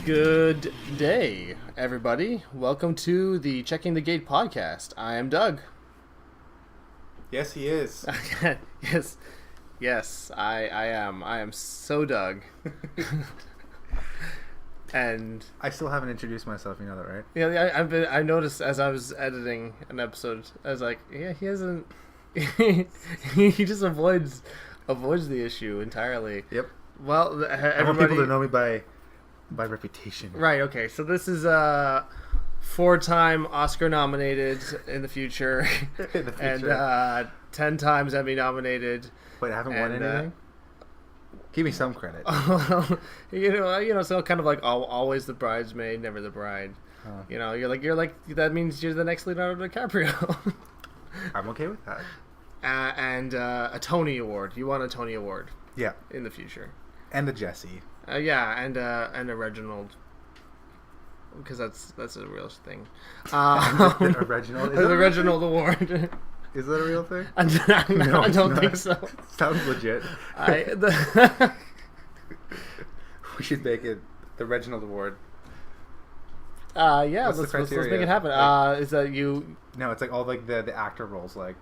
Good day, everybody. Welcome to the Checking the Gate podcast. I am Doug. Yes, he is. Yes, I am. I am so Doug. And I still haven't introduced myself, you know that, right? yeah, I noticed as I was editing an episode, I was like, yeah, he hasn't. He just avoids the issue entirely. Yep. Well, I want people to know me by reputation. Right. Okay. So this is 4-time Oscar nominated in the future, and 10 times Emmy nominated. Wait, I haven't won anything. Give me some credit. you know, so kind of like always the bridesmaid, never the bride. You know, you're like that means you're the next Leonardo DiCaprio. I'm okay with that. And a Tony Award. You won a Tony Award. Yeah. In the future. And a Jesse. Yeah, and a Reginald. Because that's a real thing. A Reginald? The Reginald Award. Is that a real thing? No, I don't think so. Sounds legit. We should make it the Reginald Award. Yeah, let's make it happen. Is that you? No, it's like all like the actor roles, like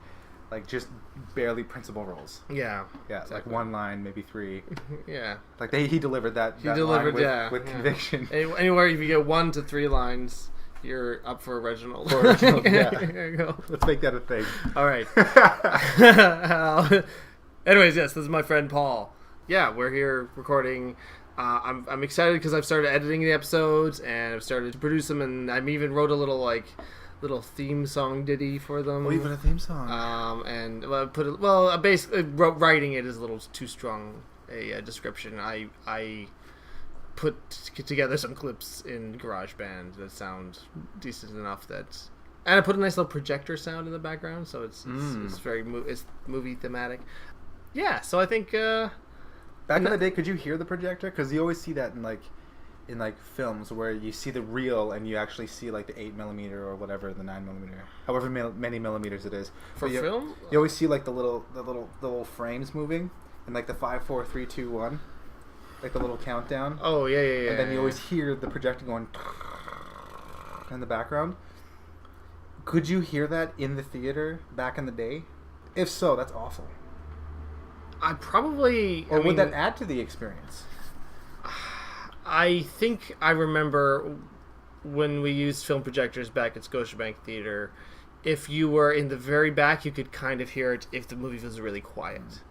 just barely principal roles. Yeah. Yeah, exactly. Like one line, maybe three. Yeah. Like he delivered that. He delivered line with conviction. Anywhere if you get 1 to 3 lines, you're up for Reginald. Yeah. There you go. Let's make that a thing. All right. Anyways, yes, this is my friend Paul. Yeah, we're here recording. I'm excited because I've started editing the episodes and I've started to produce them, and I even wrote a little theme song ditty for them. Oh, even a theme song. And basically writing it is a little too strong a description. I put together some clips in GarageBand that sound decent enough and I put a nice little projector sound in the background, so it's very it's movie thematic. Yeah, so I think back in the day, could you hear the projector? Because you always see that in films where you see the reel and you actually see like the 8mm or whatever, the 9mm, however many millimeters it is. For film, you always see like the little frames moving and like the 5, 4, 3, 2, 1, like the little countdown. Oh yeah. And then you always hear the projector going in the background. Could you hear that in the theater back in the day? If so, that's awful. Would that add to the experience? I think I remember when we used film projectors back at Scotiabank Theatre, if you were in the very back, you could kind of hear it if the movie was really quiet.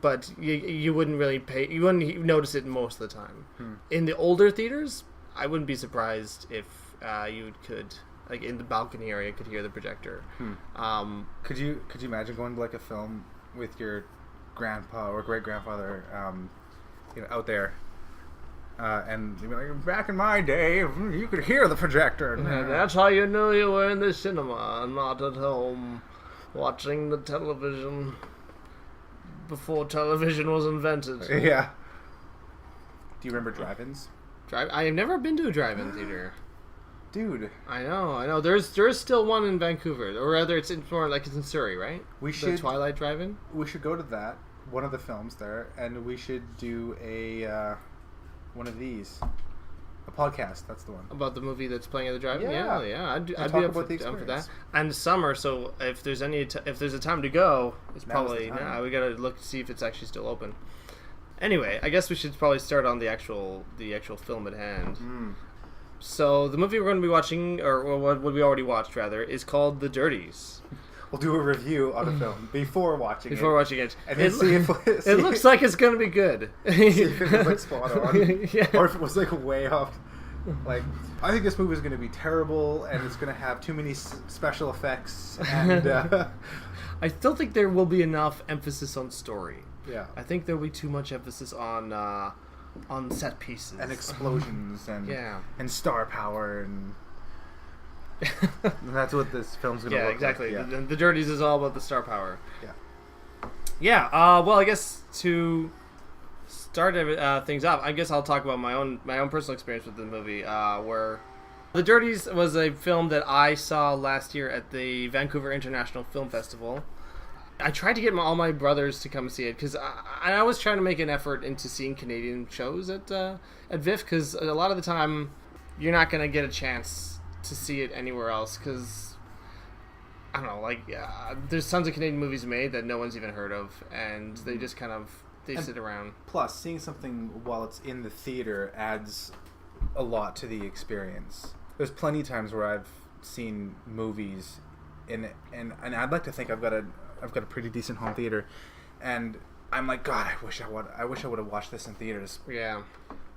But you wouldn't really you wouldn't notice it most of the time. In the older theaters, I wouldn't be surprised if you could, like in the balcony area, could hear the projector. Could you imagine going to like a film with your grandpa or great grandfather, out there, and you'd be like, back in my day, you could hear the projector. That's how you knew you were in the cinema, not at home, watching the television before television was invented. Yeah. Do you remember drive-ins? I have never been to a drive-in theater. Dude. I know. There's still one in Vancouver, or rather, it's more like it's in Surrey, right? The Twilight Drive-In. We should go to that, one of the films there, and we should do a one of these, a podcast. That's the one about the movie that's playing at the drive-in. Yeah. I'd be up for that. And summer, so if there's a time to go, it's probably now. We gotta look to see if it's actually still open. Anyway, I guess we should probably start on the actual film at hand. So the movie we're going to be watching, or what we already watched rather, is called The Dirties. We'll do a review on the film before watching it. And then see if it looks like it's going to be good. See if it was like spot on. Yeah. Or if it was like way off. Like, I think this movie is going to be terrible, and it's going to have too many special effects. And I still think there will be enough emphasis on story. Yeah. I think there will be too much emphasis on set pieces and explosions and star power and that's what this film's gonna look exactly. Like. The Dirties is all about the star power. Yeah. Well, I guess to start things off, I guess I'll talk about my own personal experience with the movie, where The Dirties was a film that I saw last year at the Vancouver International Film Festival. I tried to get all my brothers to come see it because I was trying to make an effort into seeing Canadian shows at VIFF, because a lot of the time you're not going to get a chance to see it anywhere else because, I don't know, like, there's tons of Canadian movies made that no one's even heard of, and they just kind of, sit around. Plus, seeing something while it's in the theater adds a lot to the experience. There's plenty of times where I've seen movies and I'd like to think I've got a pretty decent home theater, and I'm like, God, I wish I would have watched this in theaters. Yeah.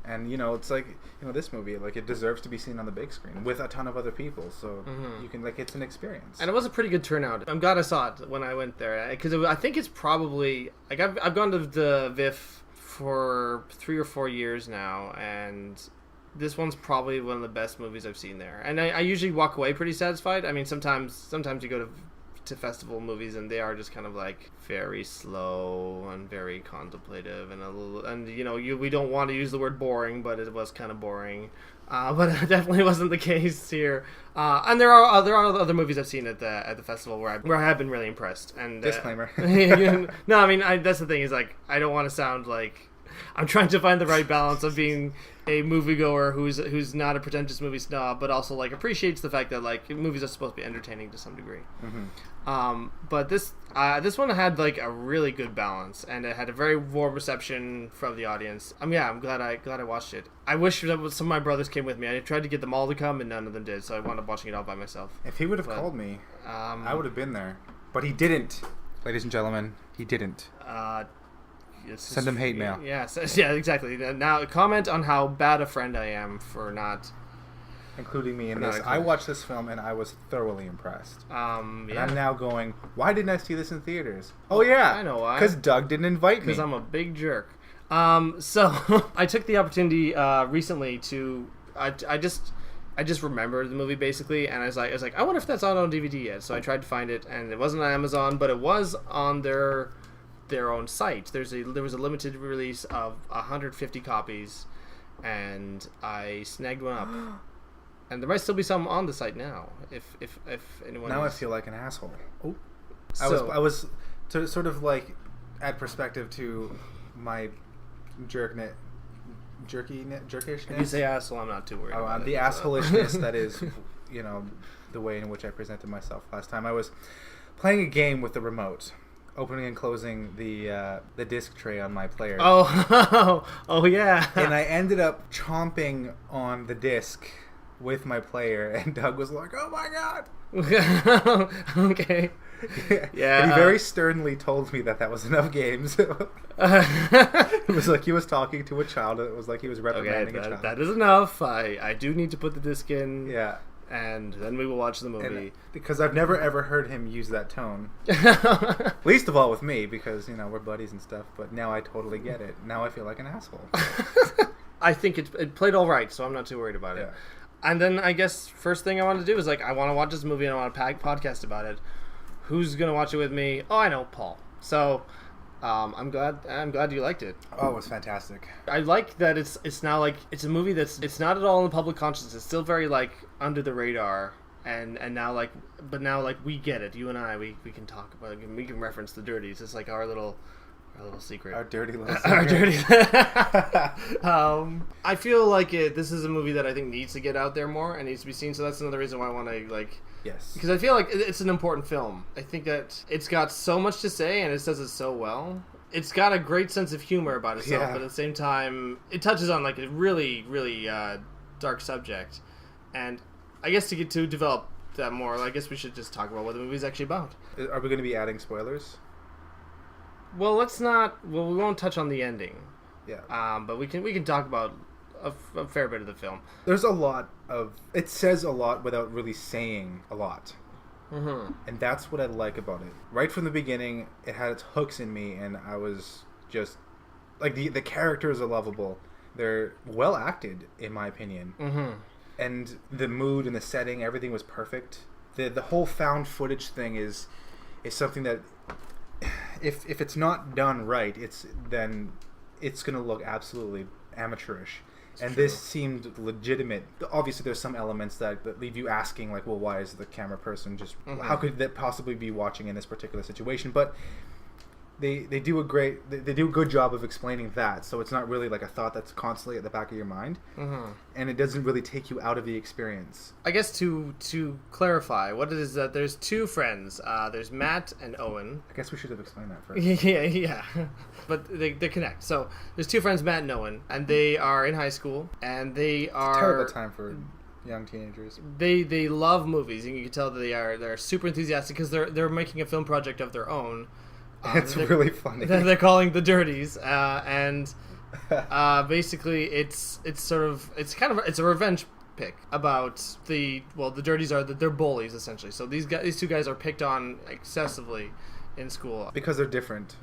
And it's like, this movie, like, it deserves to be seen on the big screen with a ton of other people, so you can, like, it's an experience. And it was a pretty good turnout. I'm glad I saw it when I went there, because I think it's probably, like, I've gone to the VIFF for 3 or 4 years now, and this one's probably one of the best movies I've seen there. And I usually walk away pretty satisfied. I mean, sometimes you go to festival movies and they are just kind of like very slow and very contemplative and a little, and we don't want to use the word boring, but it was kind of boring. But it definitely wasn't the case here. And there are other movies I've seen at the festival where I have been really impressed. And disclaimer. No, I mean, that's the thing, is like, I don't want to sound like I'm trying to find the right balance of being a moviegoer who's not a pretentious movie snob, but also like appreciates the fact that like movies are supposed to be entertaining to some degree. But this one had like a really good balance, and it had a very warm reception from the audience. I'm glad I watched it. I wish that some of my brothers came with me. I tried to get them all to come, and none of them did, so I wound up watching it all by myself. If he would have called me, I would have been there, but he didn't. Ladies and gentlemen, he didn't. Send him hate mail. Yeah, exactly. Now, comment on how bad a friend I am for not including me in this. I watched this film and I was thoroughly impressed. And yeah. I'm now going, why didn't I see this in theaters? Oh yeah, I know why. Because Doug didn't invite me. Because I'm a big jerk. So I took the opportunity recently to I just remembered the movie basically, and I was like, I wonder if that's out on DVD yet. So I tried to find it, and it wasn't on Amazon, but it was on their own site. There was a limited release of 150 copies, and I snagged one up. And there might still be some on the site now, if anyone. Now I feel like an asshole. Oh, so, I was to sort of like add perspective to my jerkishness. If you say asshole, I'm not too worried. About the assholishness that is, the way in which I presented myself last time. I was playing a game with the remote, opening and closing the disc tray on my player. Oh yeah. And I ended up chomping on the disc with my player, and Doug was like, "Oh my god!" Okay. Yeah. And he very sternly told me that was enough games. It was like he was talking to a child. It was like he was reprimanding a child. That is enough. I do need to put the disc in. Yeah. And then we will watch the movie. And because I've never ever heard him use that tone. Least of all with me, because we're buddies and stuff. But now I totally get it. Now I feel like an asshole. I think it played all right, so I'm not too worried about it. And then I guess first thing I wanted to do is like, I want to watch this movie and I want to podcast about it. Who's gonna watch it with me? Oh, I know, Paul. So I'm glad you liked it. Oh, it was fantastic. I like that it's now like it's a movie it's not at all in the public consciousness. It's still very like under the radar, and now like we get it. You and I we can talk about it. We can reference the Dirties. It's like our little secret. Our dirty little secret. Our dirty. I feel like this is a movie that I think needs to get out there more and needs to be seen. So that's another reason why I want to like. Yes. Because I feel like it's an important film. I think that it's got so much to say and it says it so well. It's got a great sense of humor about itself, but at the same time, it touches on like a really, really dark subject. And I guess to develop that more, I guess we should just talk about what the movie's actually about. Are we going to be adding spoilers? Well, let's not. Well, we won't touch on the ending. Yeah. But we can talk about a fair bit of the film. There's a lot of. It says a lot without really saying a lot. Mm-hmm. And that's what I like about it. Right from the beginning, it had its hooks in me, and I was just like the characters are lovable. They're well acted, in my opinion. Mm-hmm. And the mood and the setting, everything was perfect. The whole found footage thing is something that if it's not done right, it's gonna look absolutely amateurish. and true. this seemed legitimate. Obviously, there's some elements that leave you asking, like, well, why is the camera person just... How could that possibly be watching in this particular situation? But they do a good job of explaining that, so it's not really like a thought that's constantly at the back of your mind, and it doesn't really take you out of the experience. I guess to clarify, what it is that there's two friends. There's Matt and Owen. I guess we should have explained that first. yeah. But they connect. So there's two friends, Matt and Owen, and they are in high school, and they are... It's a terrible time for young teenagers. They love movies, and you can tell that they're super enthusiastic because they're making a film project of their own. It's really funny. They're calling the Dirties, and basically it's a revenge pick about the Dirties they're bullies essentially. So these two guys are picked on excessively in school because they're different.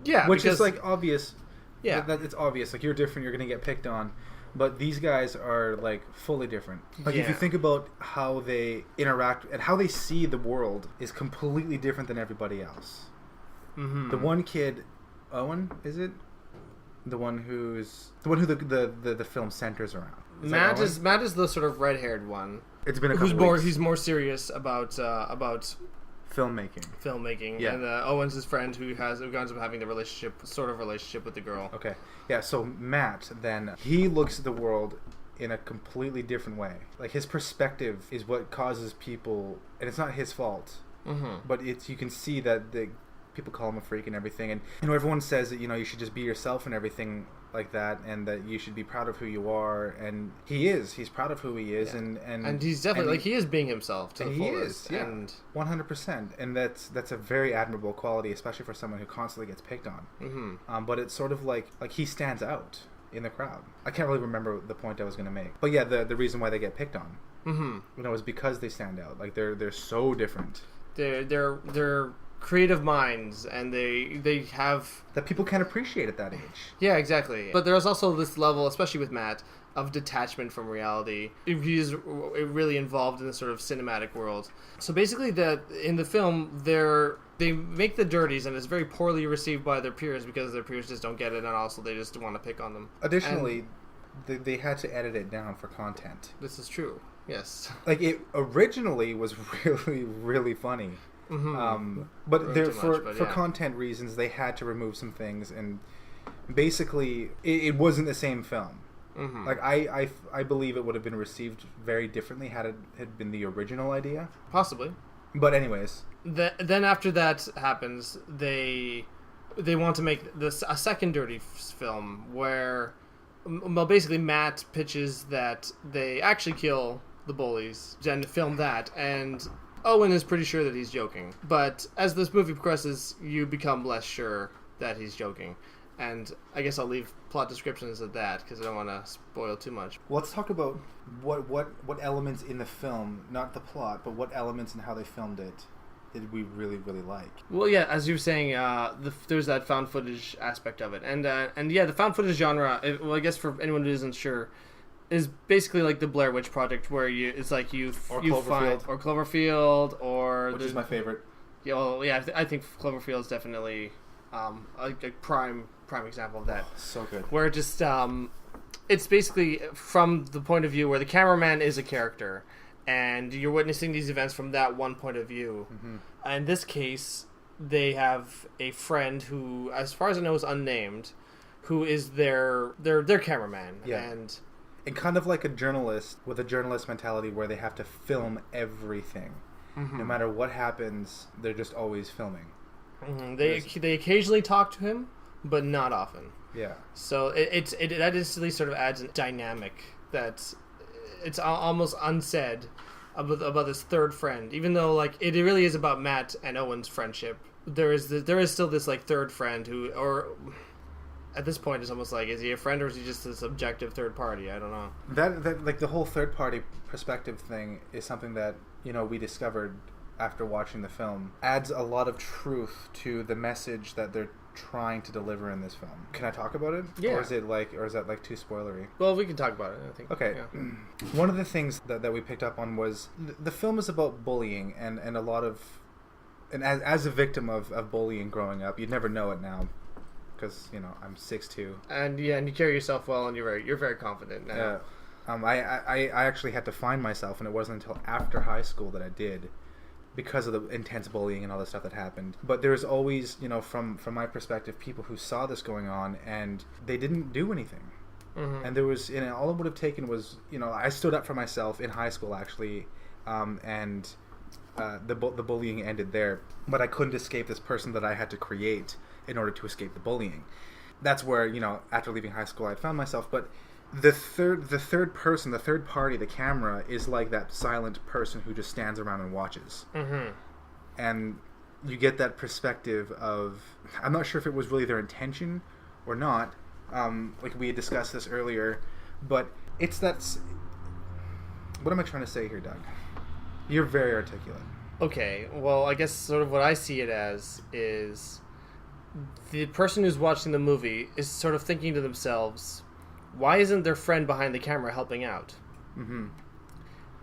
Yeah, which is like obvious. Yeah, that it's obvious. Like, you're different, you're gonna get picked on. But these guys are, like, fully different. Like, if you think about how they interact and how they see the world is completely different than everybody else. The one kid, Owen, is it? The one who the film centers around. Matt is the sort of red-haired one. It's been a couple weeks. He's more serious about filmmaking. Yeah. And Owen's his friend who ends up having the relationship with the girl. Okay. Yeah, so Matt, then, he looks at the world in a completely different way. Like, his perspective is what causes people, and it's not his fault, but you can see that people call him a freak and everything, and everyone says that, you should just be yourself and everything like that, and that you should be proud of who you are, and he's proud of who he is, and he's definitely he is being himself to the fullest. He is, and 100%, and that's a very admirable quality, especially for someone who constantly gets picked on. But it's sort of like he stands out in the crowd. I can't really remember the point I was going to make, but yeah, the reason why they get picked on, is because they stand out. Like, they're so different. They're creative minds, and they have that people can appreciate at that age. Yeah, exactly. But there's also this level, especially with Matt, of detachment from reality. He's really involved in this sort of cinematic world. So basically, in the film, they make the Dirties, and it's very poorly received by their peers because their peers just don't get it, and also they just want to pick on them. Additionally, they had to edit it down for content. This is true. Yes. Like, it originally was really, really funny. But for content reasons, they had to remove some things, and basically, it wasn't the same film. Like, I believe it would have been received very differently had it had been the original idea. Possibly. But anyways, then after that happens, they want to make a second Dirty film where, basically Matt pitches that they actually kill the bullies and film that, and Owen is pretty sure that he's joking. But as this movie progresses, you become less sure that he's joking. And I guess I'll leave plot descriptions at that because I don't want to spoil too much. Well, let's talk about what elements in the film, not the plot, but what elements and how they filmed it did we really, really like. Well, yeah, as you were saying, there's that found footage aspect of it. And yeah, the found footage genre, I guess for anyone who isn't sure, is basically like the Blair Witch Project, where it's like you find Cloverfield, which is my favorite. Yeah, well, yeah, I think Cloverfield is definitely a prime example of that. So good. Where just it's basically from the point of view where the cameraman is a character, and you're witnessing these events from that one point of view. In this case, they have a friend who, as far as I know, is unnamed, who is their cameraman. Yeah. And kind of like a journalist with a journalist mentality where they have to film everything. No matter what happens, they're just always filming. They occasionally talk to him, but not often. Yeah. So that instantly sort of adds a dynamic that's it's almost unsaid about this third friend. Even though like it really is about Matt and Owen's friendship, there is still this like third friend who, or at this point, it's almost like, is he a friend or is he just this objective third party? I don't know. That like the whole third party perspective thing is something that we discovered after watching the film adds a lot of truth to the message that they're trying to deliver in this film. Can I talk about it? Yeah. Or is that like too spoilery? Well, we can talk about it, I think. Okay. Yeah. One of the things that we picked up on was the film is about bullying and a lot of, and as a victim of bullying growing up, you'd never know it now, because I'm 6'2". And yeah, and you carry yourself well, and you're very confident now. Yeah. I actually had to find myself, and it wasn't until after high school that I did, because of the intense bullying and all the stuff that happened. But there's always, from my perspective, people who saw this going on and they didn't do anything. Mm-hmm. And there was, all it would have taken was, I stood up for myself in high school actually, and the bullying ended there. But I couldn't escape this person that I had to create in order to escape the bullying. That's where, after leaving high school, I found myself. But the third person, the third party, the camera, is like that silent person who just stands around and watches. Mm-hmm. And you get that perspective of, I'm not sure if it was really their intention or not, like we had discussed this earlier, but what am I trying to say here, Doug? You're very articulate. Okay, well, I guess sort of what I see it as is the person who's watching the movie is sort of thinking to themselves, why isn't their friend behind the camera helping out? Mm-hmm.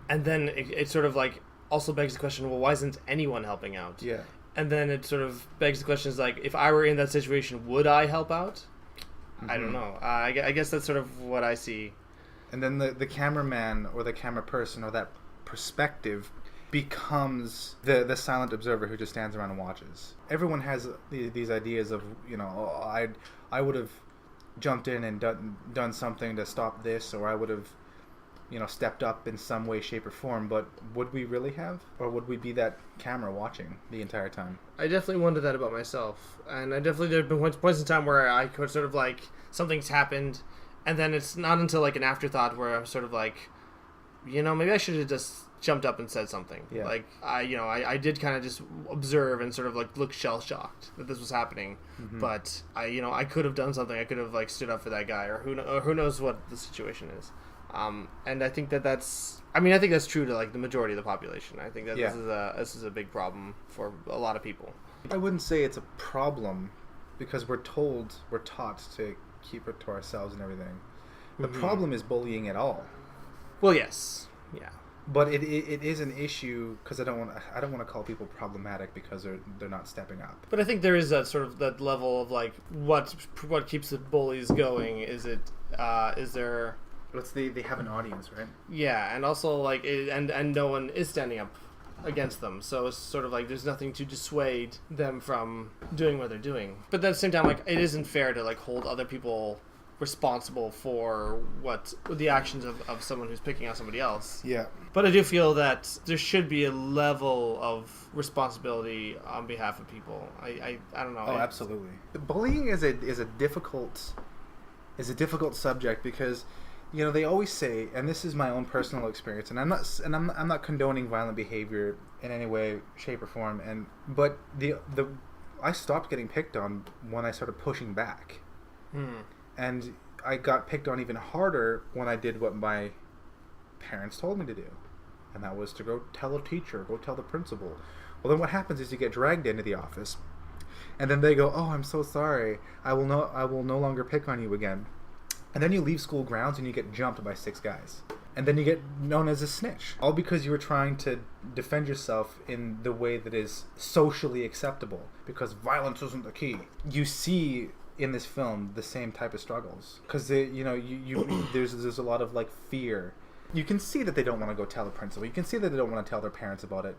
And then it sort of like also begs the question, well, why isn't anyone helping out? Yeah. And then it sort of begs the question, is like, if I were in that situation, would I help out? Mm-hmm. I don't know. I guess that's sort of what I see. And then the cameraman or the camera person or that perspective becomes the silent observer who just stands around and watches. Everyone has these ideas of, I would have jumped in and done something to stop this, or I would have stepped up in some way, shape, or form. But would we really have, or would we be that camera watching the entire time? I definitely wondered that about myself, and there have been points in time where I could sort of like, something's happened, and then it's not until like an afterthought where I'm sort of like, maybe I should have just jumped up and said something. Yeah. Like I did kind of just observe and sort of like look shell shocked that this was happening. Mm-hmm. But I could have done something. I could have like stood up for that guy, or who knows what the situation is. And I think that's true to like the majority of the population. I think that this is a big problem for a lot of people. I wouldn't say it's a problem, because we're taught to keep it to ourselves and everything. The mm-hmm. problem is bullying at all. Well, yes. Yeah. But it is an issue, because I don't want to call people problematic because they're not stepping up. But I think there is that sort of that level of like what keeps the bullies going. Is there? They have an audience, right? Yeah, and also like and no one is standing up against them, so it's sort of like there's nothing to dissuade them from doing what they're doing. But at the same time, like it isn't fair to like hold other people responsible for what the actions of someone who's picking on somebody else. Yeah. But I do feel that there should be a level of responsibility on behalf of people. I don't know. Oh, absolutely. Bullying is a difficult subject, because they always say, and this is my own personal experience, and I'm not condoning violent behavior in any way, shape, or form, but I stopped getting picked on when I started pushing back. And I got picked on even harder when I did what my parents told me to do. And that was to go tell a teacher, go tell the principal. Well, then what happens is you get dragged into the office, and then they go, "Oh, I'm so sorry. I will no longer pick on you again." And then you leave school grounds and you get jumped by 6 guys. And then you get known as a snitch. All because you were trying to defend yourself in the way that is socially acceptable. Because violence isn't the key. You see in this film the same type of struggles, because there's a lot of like fear. You can see that they don't want to go tell the principal. You can see that they don't want to tell their parents about it,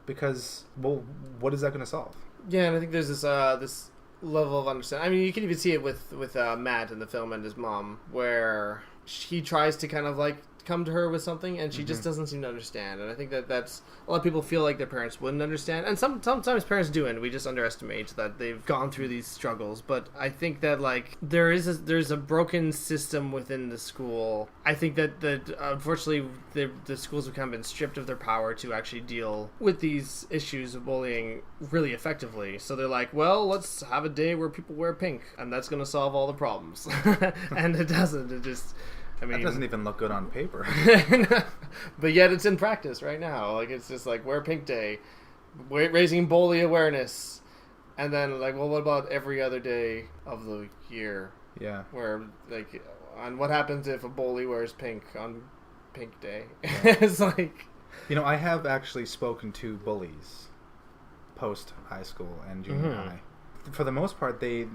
because, well, what is that going to solve? Yeah, and I think there's this level of understanding. I mean, you can even see it with Matt in the film and his mom, where he tries to kind of like come to her with something, and she mm-hmm. just doesn't seem to understand. And I think that's a lot of people feel like their parents wouldn't understand, and sometimes parents do, and we just underestimate that they've gone through these struggles. But I think that like there's a broken system within the school. I think that unfortunately the schools have kind of been stripped of their power to actually deal with these issues of bullying really effectively. So they're like, well, let's have a day where people wear pink, and that's going to solve all the problems. And it doesn't. It just, I mean, that doesn't even look good on paper. But yet it's in practice right now. Like, it's just like, wear pink day, raising bully awareness. And then like, well, what about every other day of the year? Yeah. Where like, and what happens if a bully wears pink on pink day? Yeah. It's like, I have actually spoken to bullies post high school and junior mm-hmm. high. for the most part, they're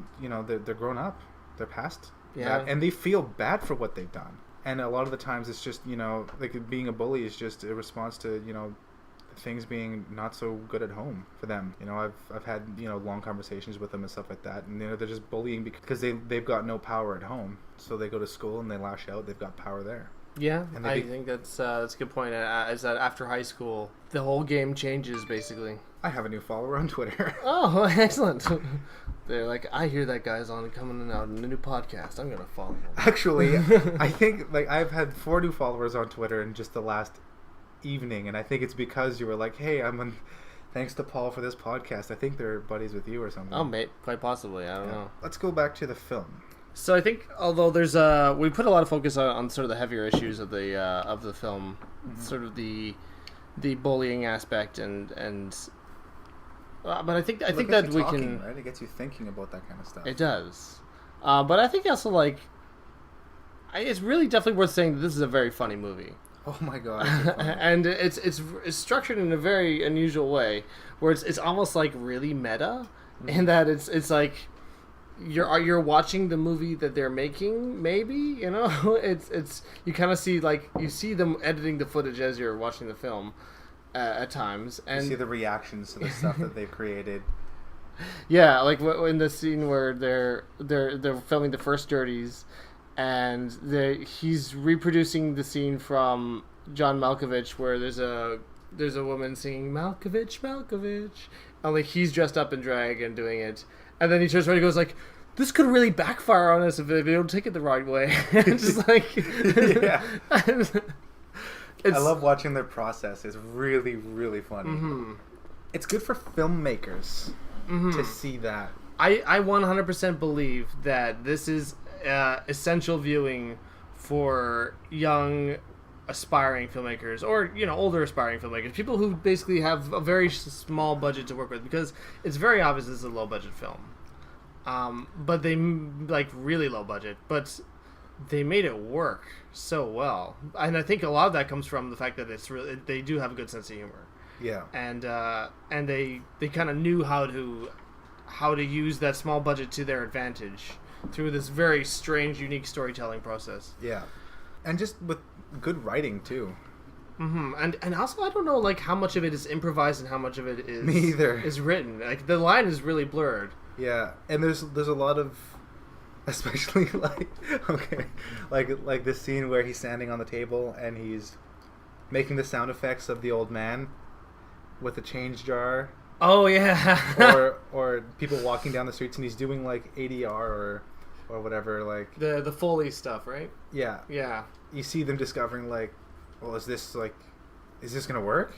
grown up. They're past Yeah. that, and they feel bad for what they've done. And a lot of the times, it's just like being a bully is just a response to things being not so good at home for them. I've had long conversations with them and stuff like that, and they're just bullying because they've got no power at home, so they go to school and they lash out. They've got power there. Yeah, I think that's a good point. Is that after high school, the whole game changes basically. I have a new follower on Twitter. Oh, excellent! They're like, I hear that guy's coming out in a new podcast. I'm gonna follow him. Actually, I think I've had 4 new followers on Twitter in just the last evening, and I think it's because you were like, hey, thanks to Paul for this podcast. I think they're buddies with you or something. Oh, mate, quite possibly. I don't know. Let's go back to the film. So I think, although we put a lot of focus on sort of the heavier issues of the film, sort of the bullying aspect but I think that we can. Right? It gets you thinking about that kind of stuff. It does, but I think also it's really definitely worth saying that this is a very funny movie. Oh my god! And it's structured in a very unusual way, where it's almost like really meta, in that it's like you're watching the movie that they're making. Maybe it's you kind of see you see them editing the footage as you're watching the film at times, and you see the reactions to the stuff that they've created. Yeah, like in the scene where they're filming the first Dirties. And he's reproducing the scene from John Malkovich, where there's a woman singing Malkovich, Malkovich, and he's dressed up in drag and doing it, and then he turns around and goes this could really backfire on us if they don't take it the right way. It's just yeah. I love watching their process. It's really, really funny. Mm-hmm. It's good for filmmakers to see that. I 100% believe that this is essential viewing for young aspiring filmmakers, or older aspiring filmmakers, people who basically have a very small budget to work with, because it's very obvious this is a low budget film, but they really low budget, but they made it work so well. And I think a lot of that comes from the fact that they do have a good sense of humor. Yeah. And they kind of knew how to use that small budget to their advantage through this very strange, unique storytelling process. Yeah. And just with good writing, too. Mm-hmm. And also, I don't know, how much of it is improvised and how much of it is... Me either. ...is written. The line is really blurred. Yeah. And there's a lot of... Especially, like this scene where he's standing on the table and he's making the sound effects of the old man with the change jar. Oh, yeah. or people walking down the streets, and he's doing ADR or whatever, the Foley stuff, right? Yeah. Yeah. You see them discovering well, is this gonna work?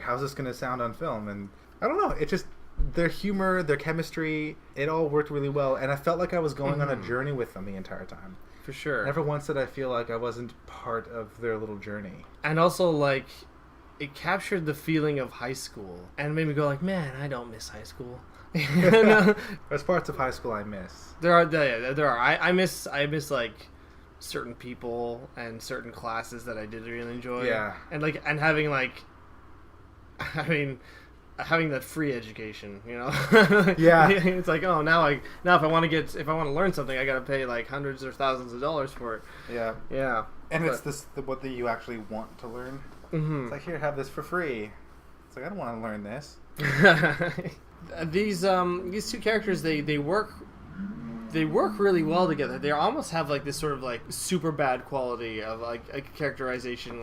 How's this gonna sound on film? And I don't know, it just, their humor, their chemistry, it all worked really well, and I felt like I was going on a journey with them the entire time. For sure. Never once did I feel like I wasn't part of their little journey. And also, it captured the feeling of high school and made me go man, I don't miss high school. There's parts of high school I miss. There are. I miss certain people and certain classes that I did really enjoy. Yeah. And having having that free education, Yeah. It's now if I want to learn something, I got to pay hundreds or thousands of dollars for it. Yeah. Yeah. And it's what you actually want to learn. Mm-hmm. It's here, have this for free. It's I don't want to learn this. These two characters, they work really well together. They almost have this sort of super bad quality of a characterization,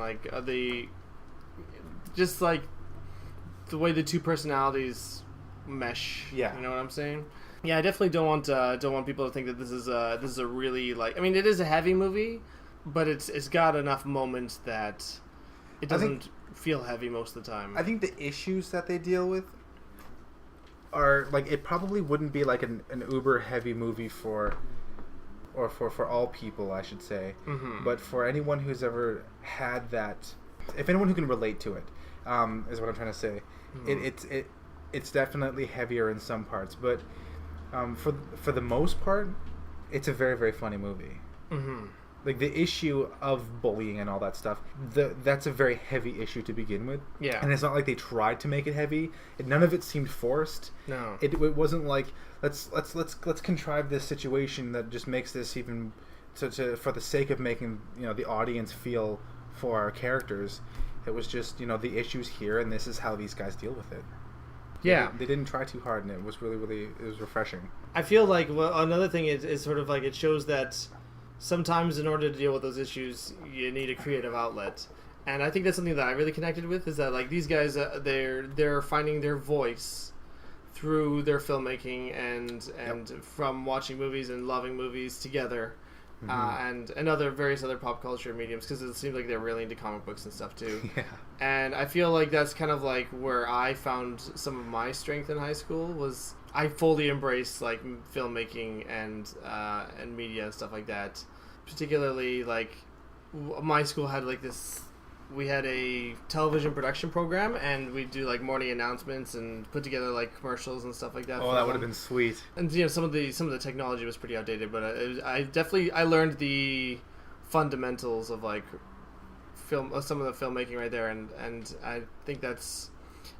the way the two personalities mesh. Yeah. You know what I'm saying? Yeah, I definitely don't want people to think that this is a really it is a heavy movie, but it's got enough moments that it doesn't feel heavy most of the time. I think the issues that they deal with are it probably wouldn't be an uber heavy movie for all people, I should say. Mm-hmm. But for anyone who's ever had that, if anyone who can relate to it, is what I'm trying to say. Mm-hmm. It's definitely heavier in some parts, but for the most part, it's a very, very funny movie. Mm-hmm. like the issue of bullying and all that stuff, that's a very heavy issue to begin with. Yeah. And it's not like they tried to make it heavy. None of it seemed forced. No. It wasn't like let's contrive this situation that just makes this even for the sake of making, you know, the audience feel for our characters. It was just, you know, the issues here, and this is how these guys deal with it. Yeah. They didn't try too hard, and it was really it was refreshing. I feel like another thing is sort of like it shows that sometimes in order to deal with those issues, you need a creative outlet. And I think that's something that I really connected with, is that like these guys, they're finding their voice through their filmmaking and from watching movies and loving movies together. And various other pop culture mediums, because it seems like they're really into comic books and stuff too. Yeah. And I feel like that's kind of like where I found some of my strength in high school. Was I fully embraced like filmmaking and media and stuff like that. Particularly like my school had like this. We had a television production program, and we'd do like morning announcements and put together like commercials and stuff like that. Oh, that would have been sweet. And you know, some of the technology was pretty outdated, but I learned the fundamentals of like some of the filmmaking right there, and I think that's,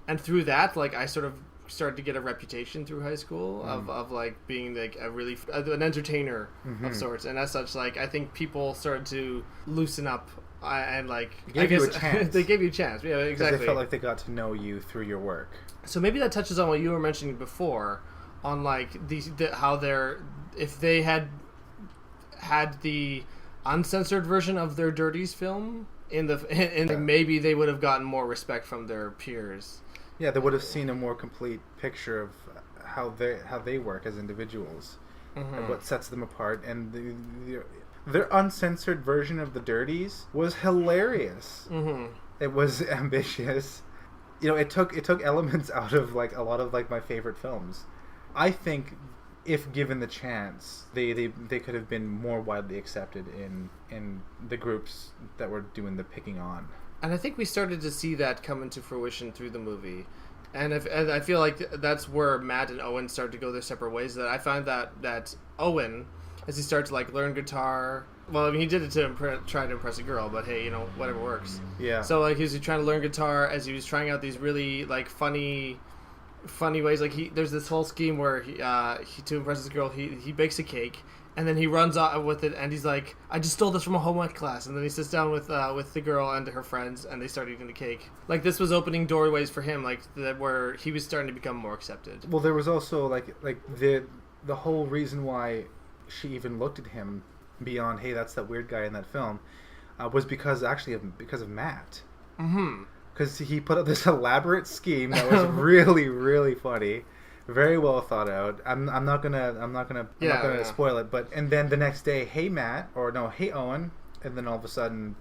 and through that, like I sort of started to get a reputation through high school of like being like an entertainer of sorts, and as such, like I think people started to loosen up. And like I guess you a chance. They gave you a chance. Yeah, exactly. They felt like they got to know you through your work. So maybe that touches on what you were mentioning before, on like how they're, if they had the uncensored version of their Dirties film maybe they would have gotten more respect from their peers. Yeah, they would have seen a more complete picture of how they work as individuals and what sets them apart, and their uncensored version of the Dirties was hilarious. It was ambitious. You know, it took elements out of like a lot of like my favorite films. I think if given the chance, they could have been more widely accepted in the groups that were doing the picking on. And I think we started to see that come into fruition through the movie. And I feel like that's where Matt and Owen started to go their separate ways. That I find that Owen, as he started to like learn guitar. Well, I mean, he did it to try to impress a girl, but hey, you know, whatever works. Yeah. So like he was trying to learn guitar, as he was trying out these really like funny ways. Like there's this whole scheme where he to impress this girl, he bakes a cake, and then he runs out with it, and he's like, I just stole this from a home ec class, and then he sits down with the girl and her friends, and they start eating the cake. Like this was opening doorways for him, like that where he was starting to become more accepted. Well, there was also like the whole reason why she even looked at him beyond, hey, that's that weird guy in that film, was because of Matt. Because he put up this elaborate scheme that was really, really funny, very well thought out. I'm not gonna spoil it, but and then the next day, hey Matt, or no, hey Owen, and then all of a sudden,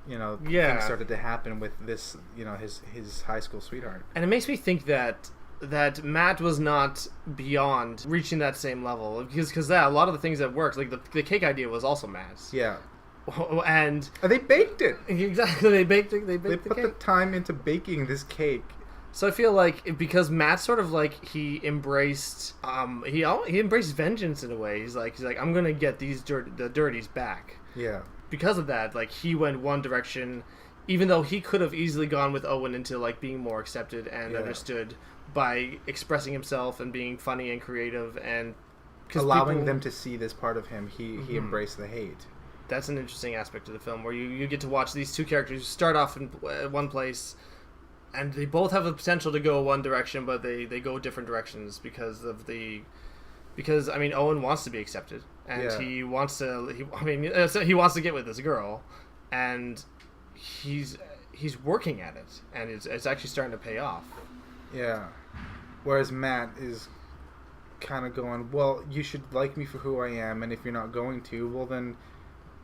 you know, things started to happen with this, you know, his high school sweetheart. And it makes me think that Matt was not beyond reaching that same level, because a lot of the things that worked, like the cake idea was also Matt's. Yeah. And they baked it. Exactly, they baked it. They put the time into baking this cake. So I feel like because Matt sort of like he embraced vengeance in a way. He's like I'm gonna get the Dirties back. Yeah. Because of that, like he went one direction, even though he could have easily gone with Owen into like being more accepted and understood by expressing himself and being funny and creative, and allowing them to see this part of him. He embraced the hate. That's an interesting aspect of the film, where you get to watch these two characters start off in one place, and they both have the potential to go one direction, but they go different directions because I mean, Owen wants to be accepted, and he wants to get with this girl, and he's working at it, and it's actually starting to pay off. Yeah. Whereas Matt is kind of going, well, you should like me for who I am, and if you're not going to, well then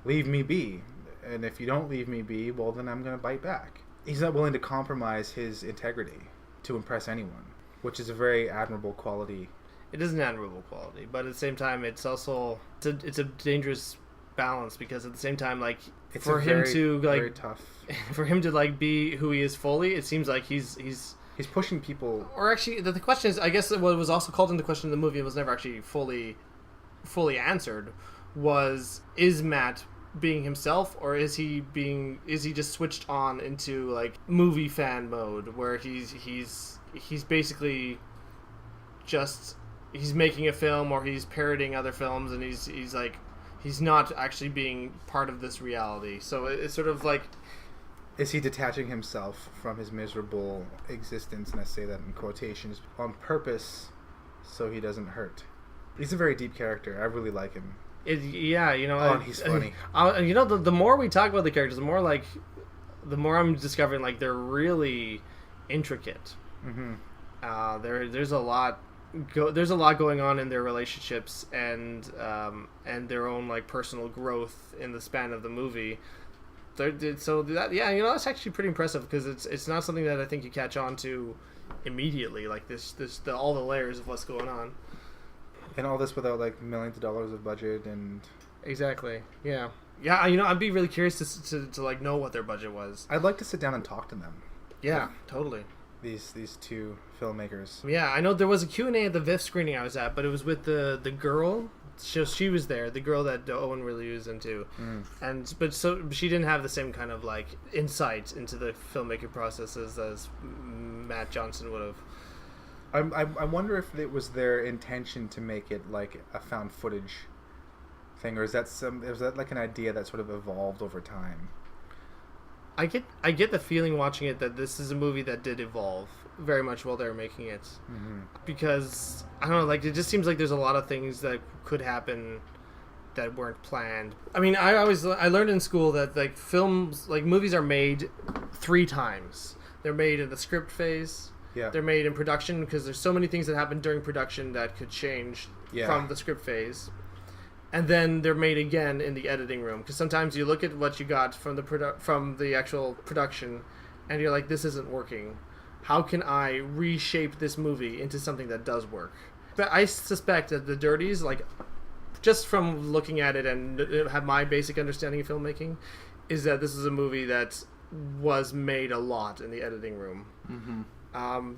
leave me be. And if you don't leave me be, well then I'm going to bite back. He's not willing to compromise his integrity to impress anyone, which is a very admirable quality. It is an admirable quality, but at the same time it's also it's a dangerous balance, because at the same time, like, it's for him to like very tough for him to like be who he is fully, it seems like he's pushing people. Or actually, the question is, I guess what was also called into question in the movie, and was never actually fully answered, is Matt being himself, or is he just switched on into like movie fan mode where he's basically just he's making a film or he's parroting other films, and he's like he's not actually being part of this reality. So it's sort of like, is he detaching himself from his miserable existence, and I say that in quotations, on purpose so he doesn't hurt? He's a very deep character. I really like him. Yeah, you know. And he's funny. You know, the more we talk about the characters, the more I'm discovering like they're really intricate. Mm-hmm. There's a lot. There's a lot going on in their relationships and their own like personal growth in the span of the movie. So that, yeah, you know, that's actually pretty impressive because it's not something that I think you catch on to immediately, like all the layers of what's going on. And all this without like millions of dollars of budget and... Exactly. Yeah. Yeah, you know, I'd be really curious to like know what their budget was. I'd like to sit down and talk to them. Yeah, totally. These two filmmakers. Yeah, I know there was a Q&A at the VIF screening I was at, but it was with the girl. She was there, the girl that Owen really was into. But she didn't have the same kind of like insight into the filmmaking processes as Matt Johnson would have. I wonder if it was their intention to make it like a found footage thing, or is that like an idea that sort of evolved over time? I get the feeling watching it that this is a movie that did evolve very much while they were making it, because I don't know, like it just seems like there's a lot of things that could happen that weren't planned. I mean, I learned in school that like movies are made 3 times. They're made in the script phase. Yeah. They're made in production because there's so many things that happen during production that could change from the script phase. And then they're made again in the editing room because sometimes you look at what you got from the actual production and you're like, this isn't working. How can I reshape this movie into something that does work? But I suspect that the Dirties, like just from looking at it and have my basic understanding of filmmaking, is that this is a movie that was made a lot in the editing room.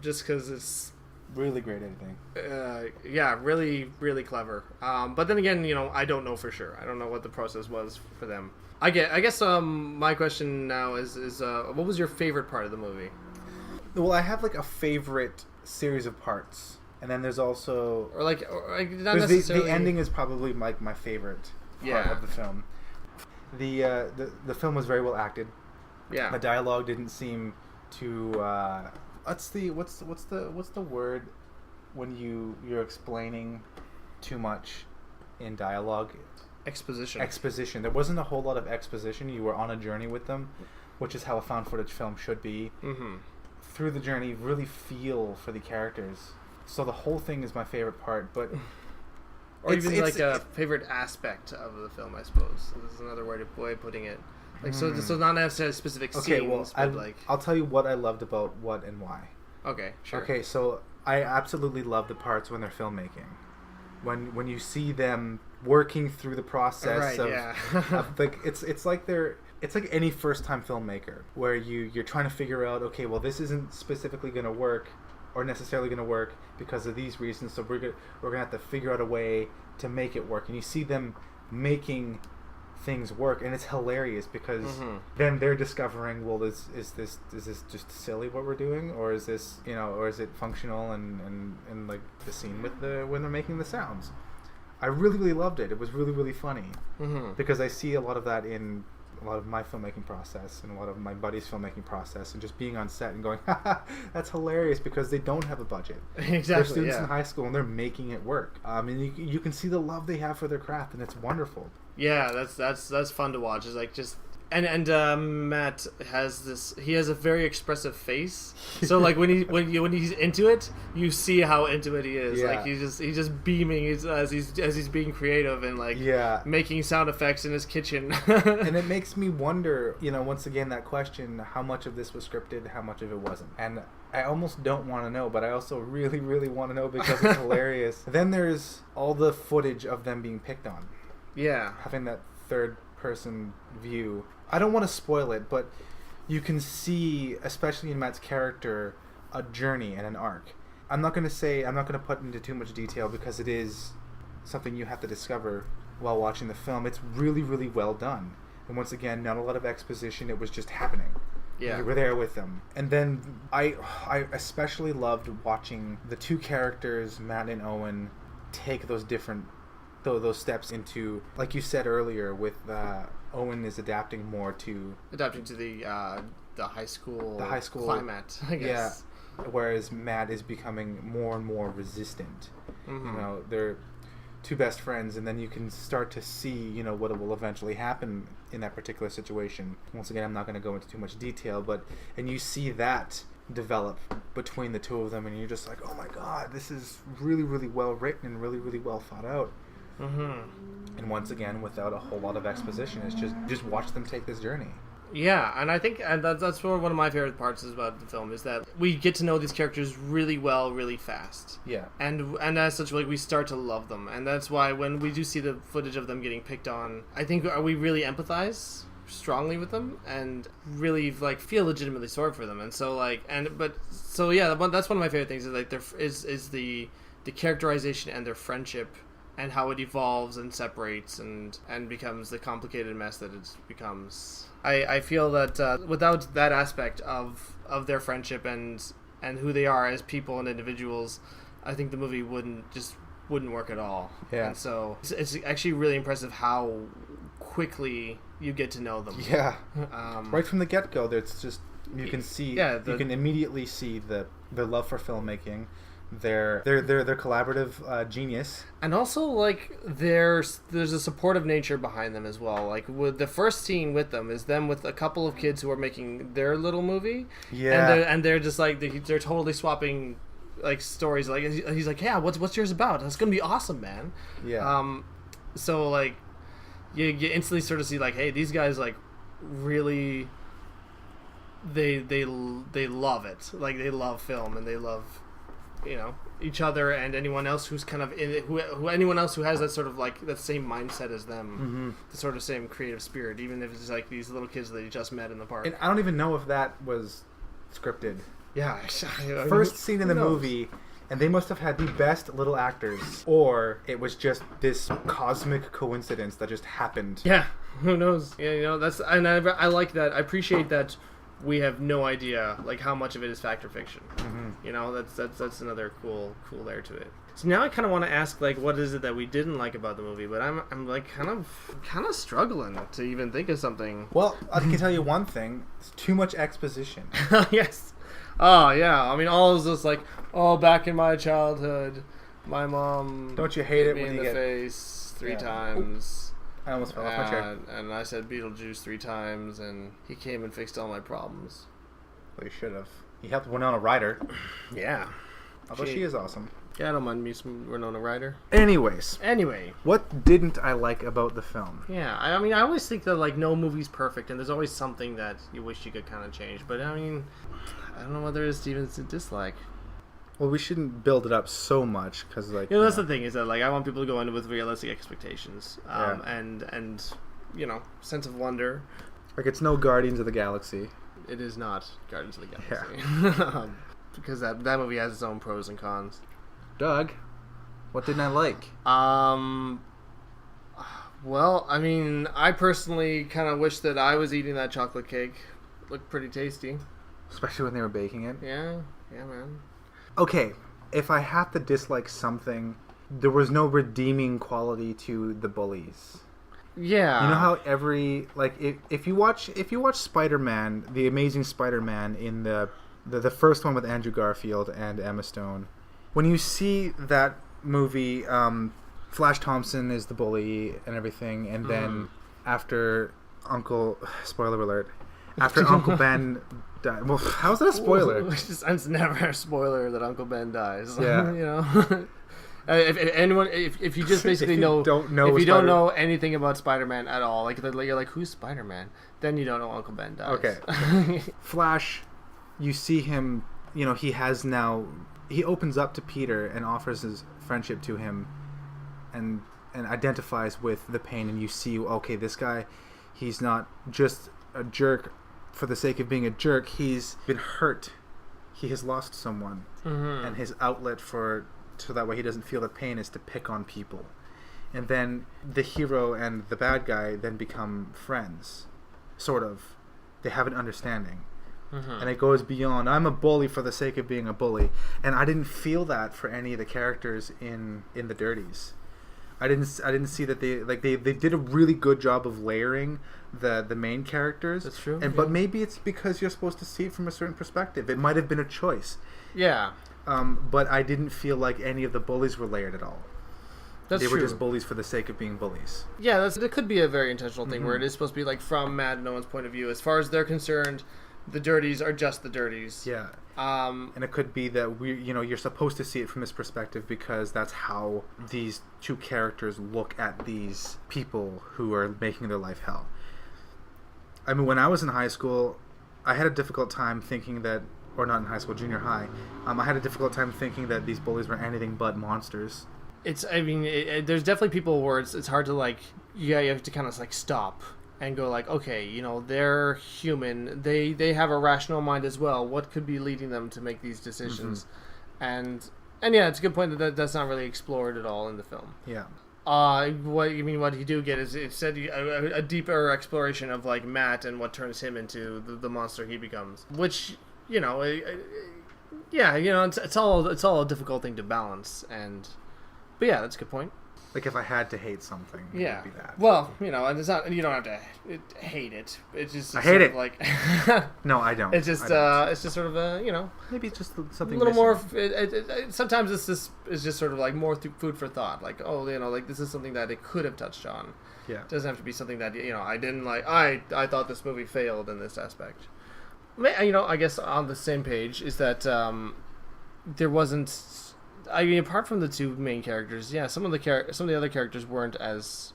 Just because it's really great editing. Yeah, really, really clever. But then again, you know, I don't know for sure. I don't know what the process was for them. I guess my question now is what was your favorite part of the movie? Well, I have like a favorite series of parts, and then there's also not necessarily... the ending is probably like my favorite part of the film. The film was very well acted. Yeah, the dialogue didn't seem to what's the word when you're explaining too much in dialogue? Exposition. There wasn't a whole lot of exposition. You were on a journey with them, which is how a found footage film should be. Through the journey, really feel for the characters. So the whole thing is my favorite part, but or even like a favorite aspect of the film, I suppose. This is another way of putting it. Like so not necessarily specific scenes, but I'll tell you what I loved about what and why. Okay, sure. Okay, so I absolutely love the parts when they're filmmaking. When you see them working through the process of like it's like any first time filmmaker where you're trying to figure out, okay, well this isn't specifically going to work or necessarily going to work because of these reasons, so we're going to have to figure out a way to make it work. And you see them making things work, and it's hilarious because then they're discovering, well, is this just silly what we're doing, or is this, you know, or is it functional and like the scene with when they're making the sounds. I really, really loved it. It was really, really funny because I see a lot of that in a lot of my filmmaking process and a lot of my buddies' filmmaking process, and just being on set and going, haha, that's hilarious, because they don't have a budget. Exactly. They're students in high school and they're making it work. And you can see the love they have for their craft, and it's wonderful. Yeah, that's fun to watch. It's like just and Matt has a very expressive face. So like when he's into it, you see how into it he is. Yeah. Like he's just beaming as he's being creative and like making sound effects in his kitchen. And it makes me wonder, you know, once again that question, how much of this was scripted, how much of it wasn't. And I almost don't want to know, but I also really, really want to know because it's hilarious. Then there's all the footage of them being picked on. Yeah. Having that third person view. I don't want to spoil it, but you can see, especially in Matt's character, a journey and an arc. I'm not going to put into too much detail because it is something you have to discover while watching the film. It's really, really well done. And once again, not a lot of exposition. It was just happening. Yeah. We were there with them. And then I especially loved watching the two characters, Matt and Owen, take those those steps into, like you said earlier, with Owen is adapting to the high school climate, I yeah, guess. whereas Matt is becoming more and more resistant. Mm-hmm. You know, they're two best friends, and then you can start to see, you know, what will eventually happen in that particular situation. Once again, I'm not going to go into too much detail, and you see that develop between the two of them, and you're just like, oh my god, this is really, really well written and really, really well thought out. Mm-hmm. And once again, without a whole lot of exposition, it's just watch them take this journey. Yeah, and I think that's one of my favorite parts about the film is that we get to know these characters really well, really fast. Yeah. And as such, like, we start to love them, and that's why when we do see the footage of them getting picked on, I think we really empathize strongly with them and really like feel legitimately sorry for them. And so like that's one of my favorite things is like is the characterization and their friendship and how it evolves and separates and becomes the complicated mess that it becomes. I feel that without that aspect of their friendship and who they are as people and individuals, I think the movie wouldn't work at all. Yeah. And so it's actually really impressive how quickly you get to know them. Yeah. Right from the get-go, there's just you can see you can immediately see their love for filmmaking, their collaborative genius, and also like there's a supportive nature behind them as well. Like with the first scene with them is them with a couple of kids who are making their little movie. Yeah. And they're just like they're totally swapping like stories. Like he's like, yeah, what's yours about? That's gonna be awesome, man. Yeah. So like you instantly sort of see like, hey, these guys like really they love it. Like they love film and they love, you know, each other and anyone else who's kind of in it, who anyone else who has that sort of like that same mindset as them, mm-hmm. the sort of same creative spirit, even if it's like these little kids that he just met in the park. And I don't even know if that was scripted. Yeah. First scene in the movie, and they must have had the best little actors, or it was just this cosmic coincidence that just happened. Yeah, who knows? Yeah, you know, that's, and I like that. I appreciate that we have no idea like how much of it is fact or fiction. Mm-hmm. You know, that's another cool layer to it. So now I kind of want to ask like, what is it that we didn't like about the movie? But I'm like kind of struggling to even think of something. Well, I can tell you one thing: it's too much exposition. Yes. Oh yeah. I mean, all is just like, oh, back in my childhood, my mom. Don't you hate it me when in you the get face 3 times? I almost fell off my chair. And I said Beetlejuice 3 times, and he came and fixed all my problems. Well, you should have. He helped Winona Ryder. Yeah. Although she is awesome. Yeah, I don't mind me some Winona Ryder. Anyway, what didn't I like about the film? Yeah, I mean, I always think that like no movie's perfect, and there's always something that you wish you could kind of change. But I mean, I don't know whether it's even a dislike. Well, we shouldn't build it up so much because, like, you know, that's the thing is that like I want people to go in with realistic expectations, and you know, sense of wonder. Like, it's no Guardians of the Galaxy. It is not Guardians of the Galaxy. Yeah. Because that movie has its own pros and cons. Doug, what didn't I like? Well, I mean, I personally kind of wish that I was eating that chocolate cake. Looked pretty tasty. Especially when they were baking it. Yeah, man. Okay, if I had to dislike something, there was no redeeming quality to the bullies. Yeah. You know how every, like, if you watch Spider-Man, The Amazing Spider-Man in the first one with Andrew Garfield and Emma Stone, when you see that movie, Flash Thompson is the bully and everything, and then after spoiler alert, after Uncle Ben died. Well, how's that a spoiler? It's never a spoiler that Uncle Ben dies. Yeah. You know? If you just basically don't know anything about Spider-Man at all, like you're like, who's Spider-Man? Then you don't know Uncle Ben dies. Okay. Flash, you see him, you know, he opens up to Peter and offers his friendship to him and identifies with the pain, and you see, okay, this guy, he's not just a jerk for the sake of being a jerk. He's been hurt. He has lost someone. Mm-hmm. And his outlet so that way he doesn't feel the pain is to pick on people. and then the hero and the bad guy then become friends, sort of. They have an understanding. And it goes beyond, I'm a bully for the sake of being a bully. And I didn't feel that for any of the characters in the Dirties. I didn't see that they did a really good job of layering the main characters. That's true. But maybe it's because you're supposed to see it from a certain perspective. It might have been a choice. Yeah. But I didn't feel like any of the bullies were layered at all. They were just bullies for the sake of being bullies. Yeah, it could be a very intentional thing where it is supposed to be like from Matt and Owen's point of view. As far as they're concerned, the Dirties are just the Dirties. Yeah. And it could be that you're supposed to see it from this perspective because that's how these two characters look at these people who are making their life hell. I mean, when I was in high school, I had a difficult time thinking that, or not in high school, junior high, I had a difficult time thinking that these bullies were anything but monsters. There's definitely people where it's hard to like, you have to kind of like stop and go like, okay, they're human. They have a rational mind as well. What could be leading them to make these decisions? And yeah, it's a good point that's not really explored at all in the film. Yeah. What you do get is it said a deeper exploration of like Matt and what turns him into the monster he becomes, which it's all a difficult thing to balance. But yeah, that's a good point. Like if I had to hate something, it would be that. Well, and it's not, you don't have to hate it. It's just I hate it. Like no, I don't. It's just sort of maybe it's just something a little missing. more. Sometimes it's just sort of like more food for thought. Like like this is something that it could have touched on. Yeah, it doesn't have to be something that I didn't like. I thought this movie failed in this aspect. I guess on the same page is that there wasn't. I mean, apart from the two main characters, yeah, some of the other characters weren't as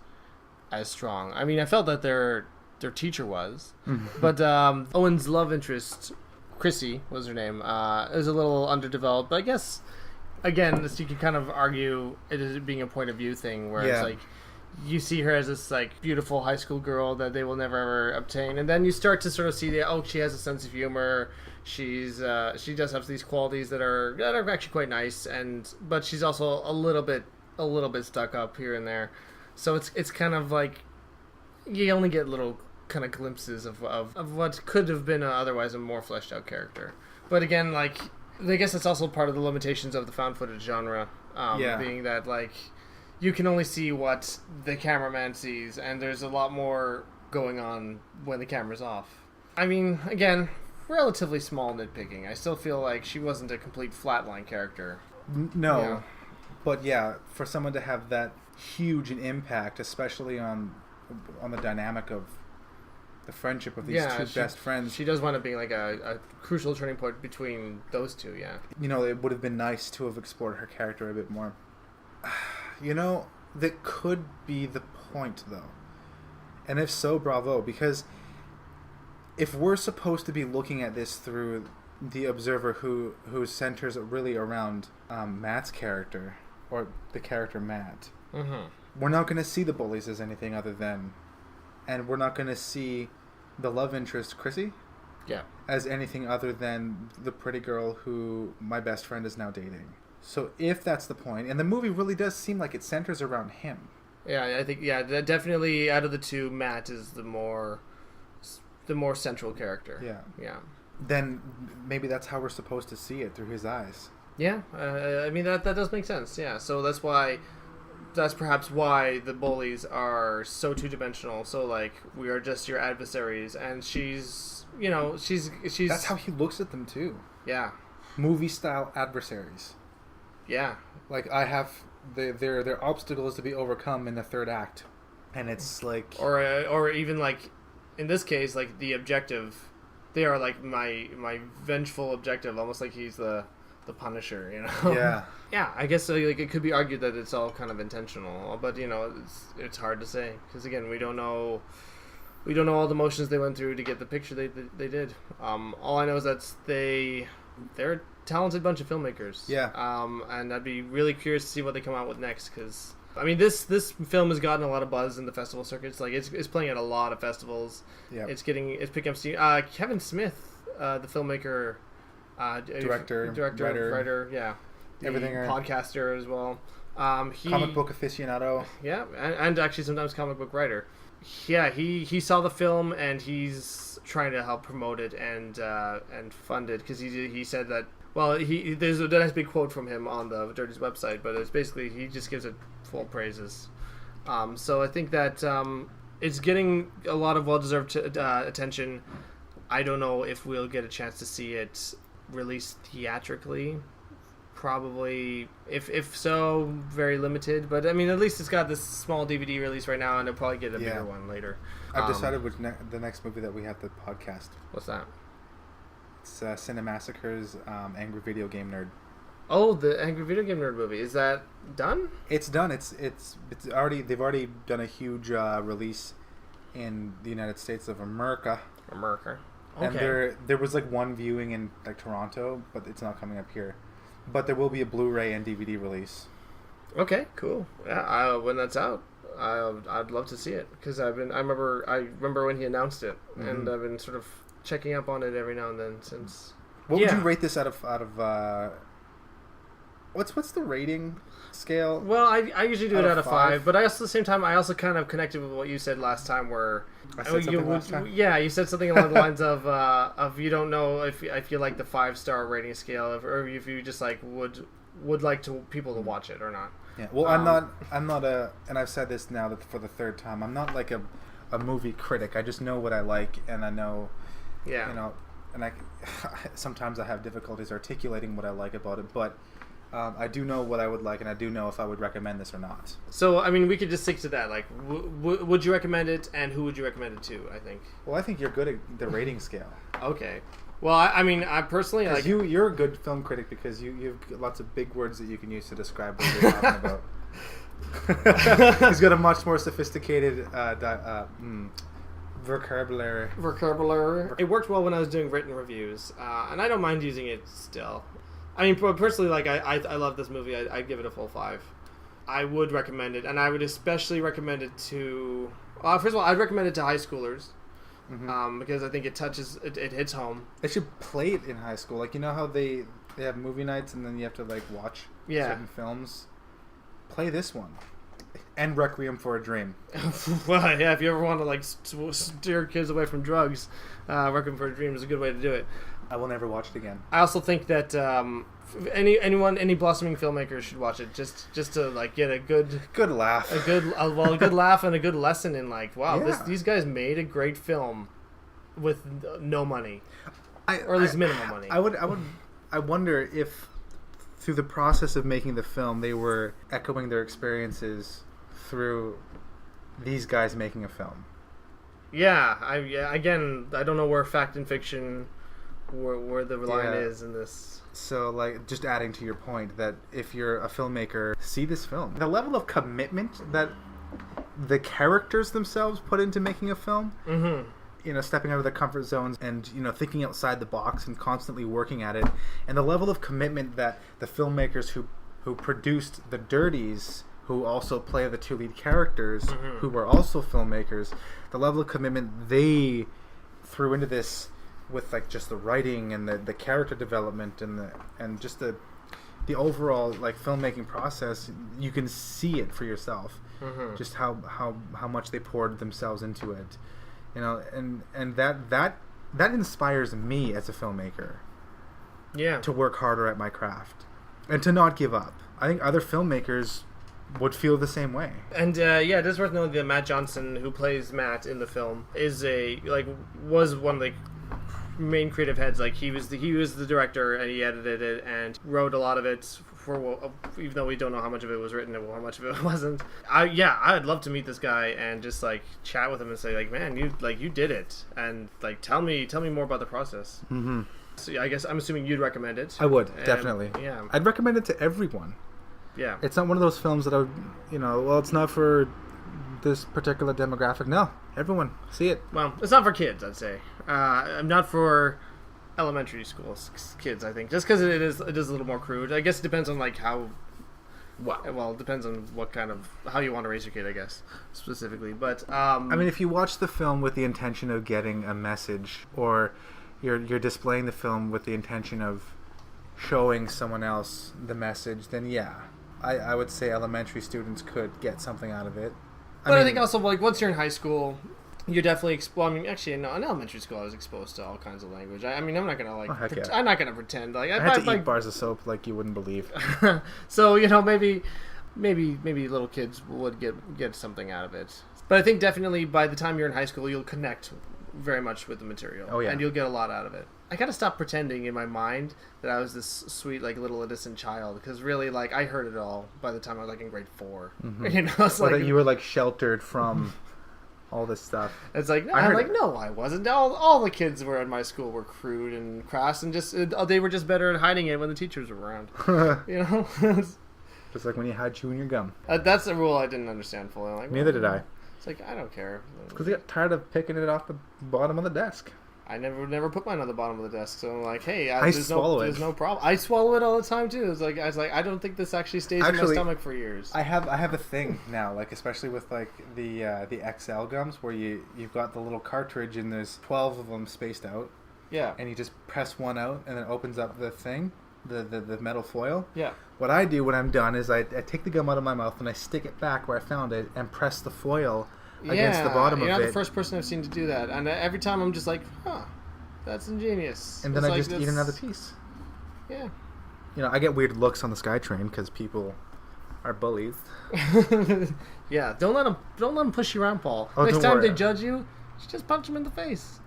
strong. I mean, I felt that their teacher was, but Owen's love interest, Chrissy was her name, is a little underdeveloped. But I guess again, you can kind of argue it as being a point of view thing, where it's like you see her as this like beautiful high school girl that they will never ever obtain, and then you start to sort of see she has a sense of humor. She does have these qualities that are actually quite nice, but she's also a little bit stuck up here and there. So it's kind of like you only get little kind of glimpses of what could have been otherwise a more fleshed out character. But again, like I guess it's also part of the limitations of the found footage genre, being that like you can only see what the cameraman sees, and there's a lot more going on when the camera's off. I mean, again, relatively small nitpicking. I still feel like she wasn't a complete flatline character. No, but yeah, for someone to have that huge an impact, especially on the dynamic of the friendship of these two best friends. She does wind up being like a crucial turning point between those two, yeah. It would have been nice to have explored her character a bit more. That could be the point, though. And if so, bravo, because if we're supposed to be looking at this through the observer who centers really around Matt's character, or the character Matt, we're not going to see the bullies as anything other than, and we're not going to see the love interest, Chrissy, as anything other than the pretty girl who my best friend is now dating. So if that's the point, and the movie really does seem like it centers around him. Yeah, I think, definitely out of the two, Matt is the more central character. Yeah. Then maybe that's how we're supposed to see it, through his eyes. Yeah, I mean that does make sense. Yeah, so that's perhaps why the bullies are so two-dimensional. So like we are just your adversaries, and she's That's how he looks at them too. Yeah, movie-style adversaries. Yeah, like I have their obstacles to be overcome in the third act, and it's like or even like. In this case, like the objective, they are like my vengeful objective, almost like he's the Punisher, Yeah. Yeah, I guess like it could be argued that it's all kind of intentional, but it's hard to say because again we don't know all the motions they went through to get the picture they did. All I know is that they're a talented bunch of filmmakers. Yeah. And I'd be really curious to see what they come out with next because. I mean, this film has gotten a lot of buzz in the festival circuits. Like, it's playing at a lot of festivals. Yeah. It's picking up steam. Kevin Smith, the filmmaker, director, writer, yeah, everything, podcaster as well. Comic book aficionado. Yeah, and actually sometimes comic book writer. Yeah, he saw the film and he's trying to help promote it and fund it because he said that. Well, there's a nice big quote from him on the Dirties website, but it's basically he just gives it full praises. So I think that it's getting a lot of well-deserved attention. I don't know if we'll get a chance to see it released theatrically. Probably, if so, very limited. But I mean, at least it's got this small DVD release right now, and it'll probably get a bigger one later. I've decided which the next movie that we have to podcast. What's that? It's Cinemassacre's Angry Video Game Nerd. Oh, the Angry Video Game Nerd movie. Is that done? It's done. It's already they've already done a huge release in the United States of America. Okay. And there was like one viewing in like Toronto, but it's not coming up here. But there will be a Blu-ray and DVD release. Okay, cool. Yeah, when that's out, I'd love to see it because I remember when he announced it, and I've been sort of checking up on it every now and then since. What would you rate this out of what's the rating scale? Well, I usually do it out of 5, but at the same time I also kind of connected with what you said last time, where I said something last time. Yeah, you said something along the lines of you don't know if you like the 5-star rating scale, or if you just like would like people to watch it or not. Yeah. Well, I'm not and I've said this now for the third time. I'm not like a movie critic. I just know what I like, and I know. Yeah. You know, and sometimes I have difficulties articulating what I like about it, but. I do know what I would like, and I do know if I would recommend this or not. So, I mean, we could just stick to that. Like, would you recommend it, and who would you recommend it to, I think? Well, I think you're good at the rating scale. Okay. Well, I mean, I personally... like you're a good film critic because you have lots of big words that you can use to describe what you're talking about. He's got a much more sophisticated vocabulary. It worked well when I was doing written reviews, and I don't mind using it still. I mean, personally, like I love this movie. I'd give it a full 5. I would recommend it, and I would especially recommend it to. First of all, I'd recommend it to high schoolers, because I think it hits home. They should play it in high school. Like, you know how they have movie nights, and then you have to like watch certain films. Play this one, and Requiem for a Dream. Well, yeah. If you ever want to like steer kids away from drugs, Requiem for a Dream is a good way to do it. I will never watch it again. I also think that any blossoming filmmakers should watch it just to like get a good laugh, a good laugh and a good lesson in like, wow, these guys made a great film with no money, or at least minimal money. I wonder if through the process of making the film they were echoing their experiences through these guys making a film. Again, I don't know where fact and fiction. Where the line is in this. So, like, just adding to your point that if you're a filmmaker, see this film. The level of commitment that the characters themselves put into making a film, you know, stepping out of their comfort zones and, you know, thinking outside the box and constantly working at it, and the level of commitment that the filmmakers who produced the Dirties, who also play the 2 lead characters, who were also filmmakers, the level of commitment they threw into this with like just the writing and the character development and just the overall like filmmaking process, you can see it for yourself. Just how much they poured themselves into it, you know, and that inspires me as a filmmaker. Yeah. To work harder at my craft and to not give up. I think other filmmakers would feel the same way. And it is worth noting that Matt Johnson, who plays Matt in the film, was one of the main creative heads. Like he was the director, and he edited it and wrote a lot of it. Even though we don't know how much of it was written and how much of it wasn't. I'd love to meet this guy and just like chat with him and say like, man, you did it, and like tell me more about the process. So yeah, I guess I'm assuming you'd recommend it. I would, definitely. Yeah, I'd recommend it to everyone. Yeah, it's not one of those films that I would, it's not for this particular demographic. No, everyone see it. Well, it's not for kids, I'd say. Not for elementary school kids, I think, just because it is a little more crude. I guess it depends on like how. Well, it depends on what kind of how you want to raise your kid, I guess, specifically. But I mean, if you watch the film with the intention of getting a message, or you're displaying the film with the intention of showing someone else the message, then yeah. I would say elementary students could get something out of it. But I think also, like, once you're in high school, you're definitely I mean, actually, no, in elementary school, I was exposed to all kinds of language. I mean, I'm not gonna I'm not gonna pretend like I had to eat bars of soap like you wouldn't believe. So maybe little kids would get something out of it. But I think definitely by the time you're in high school, you'll connect very much with the material. Oh yeah, and you'll get a lot out of it. I gotta stop pretending in my mind that I was this sweet, like, little innocent child, because really, like, I heard it all by the time I was, like, in grade 4. Mm-hmm. It's like, that you were, like, sheltered from all this stuff. It's like, no, I wasn't. All the kids were in my school were crude and crass, and just they were just better at hiding it when the teachers were around. Just like when you had chewing your gum. That's a rule I didn't understand fully. Like, neither did I. It's like, I don't care. Because I got tired of picking it off the bottom of the desk. I never put mine on the bottom of the desk, so I'm like, hey, there's no problem. I swallow it all the time too. I was like, I don't think this actually stays in my stomach for years. I have a thing now, like, especially with, like, the XL gums, where you've got the little cartridge and there's 12 of them spaced out. Yeah. And you just press one out and it opens up the thing, the metal foil. Yeah. What I do when I'm done is I take the gum out of my mouth and I stick it back where I found it and press the foil against the bottom of it. You're not the first person I've seen to do that. And every time I'm just like, that's ingenious. And then I just eat another piece. Yeah. I get weird looks on the SkyTrain because people are bullies. Yeah, don't let them push you around, Paul. Oh, Next time they judge you, just punch them in the face.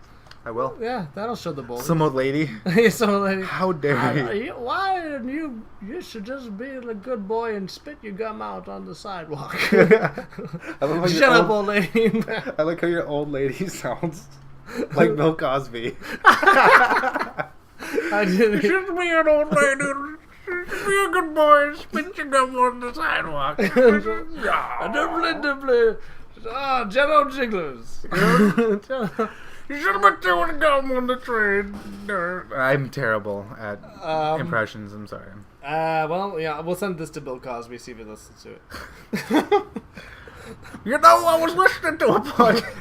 I will. Yeah, that'll show the bully. Some old lady. Some old lady. How dare you? Why you should just be a good boy and spit your gum out on the sidewalk. Shut up, old lady. I like how your old lady sounds like Bill Cosby. You should be an old lady. Be a good boy and spit your gum on the sidewalk. Jello Jigglers. You should have been doing gum on the train. I'm terrible at impressions. I'm sorry. Well, yeah, we'll send this to Bill Cosby, see if he listens to it. I was listening to a podcast.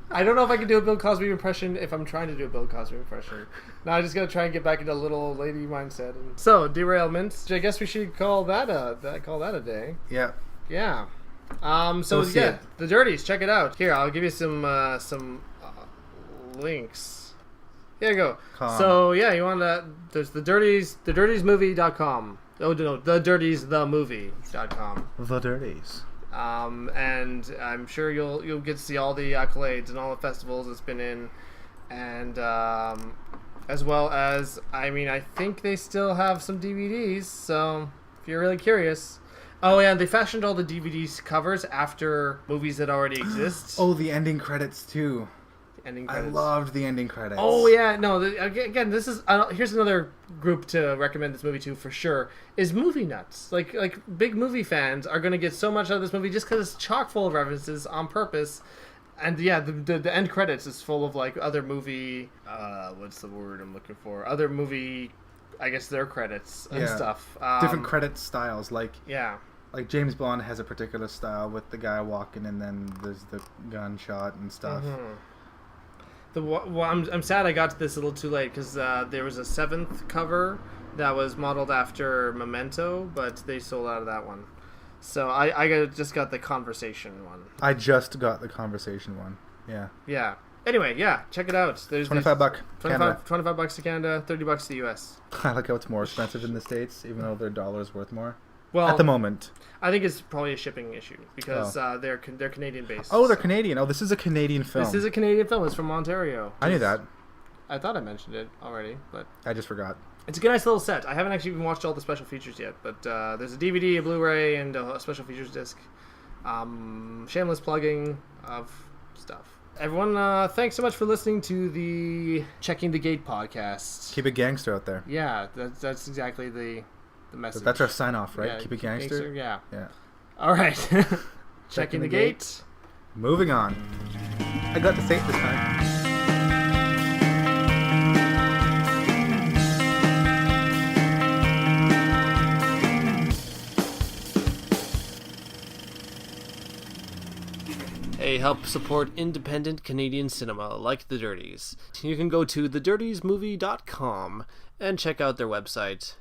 I don't know if I can do a Bill Cosby impression if I'm trying to do a Bill Cosby impression. Now I just gotta try and get back into a little old lady mindset. So, derailments. I guess we should call that a day. Yeah. Yeah. The Dirties, check it out. Here, I'll give you some links. Here you go. So yeah, you want to? There's the Dirties, thedirtiesmovie.com. Oh no, thedirtiesthemovie.com. The Dirties. And I'm sure you'll get to see all the accolades and all the festivals it's been in, and as well as, I mean, I think they still have some DVDs. So if you're really curious. Oh yeah, they fashioned all the DVDs covers after movies that already exist. Oh, the ending credits too. The ending credits. I loved the ending credits. Oh yeah, no. Again, this is here's another group to recommend this movie to for sure. Is movie nuts. Like big movie fans are gonna get so much out of this movie just because it's chock full of references on purpose. And yeah, the end credits is full of like other movie. What's the word I'm looking for? Other movie. I guess their credits and stuff. Different credit styles, like yeah. Like James Bond has a particular style with the guy walking and then there's the gunshot and stuff. Mm-hmm. I'm sad I got to this a little too late because there was a 7th cover that was modeled after Memento, but they sold out of that one. So I just got the Conversation one. I just got the Conversation one. Yeah. Yeah. Anyway, yeah, check it out. There's $25 $25 to Canada, $30 to the US. I like how it's more expensive in the States, even though their dollar is worth more. Well, at the moment, I think it's probably a shipping issue because they're Canadian based. Oh, they're Canadian. Oh, this is a Canadian film. This is a Canadian film. It's from Ontario. I knew that. I thought I mentioned it already, but I just forgot. It's a good, nice little set. I haven't actually even watched all the special features yet, but there's a DVD, a Blu-ray, and a special features disc. Shameless plugging of stuff. Everyone, thanks so much for listening to the Checking the Gate podcast. Keep it gangster out there. Yeah, that's exactly the message. That's our sign off, right? Yeah, keep it gangster. Yeah. Yeah. All right. Checking the gate. Moving on. I got to say it this time. Hey, help support independent Canadian cinema like The Dirties. You can go to thedirtiesmovie.com and check out their website.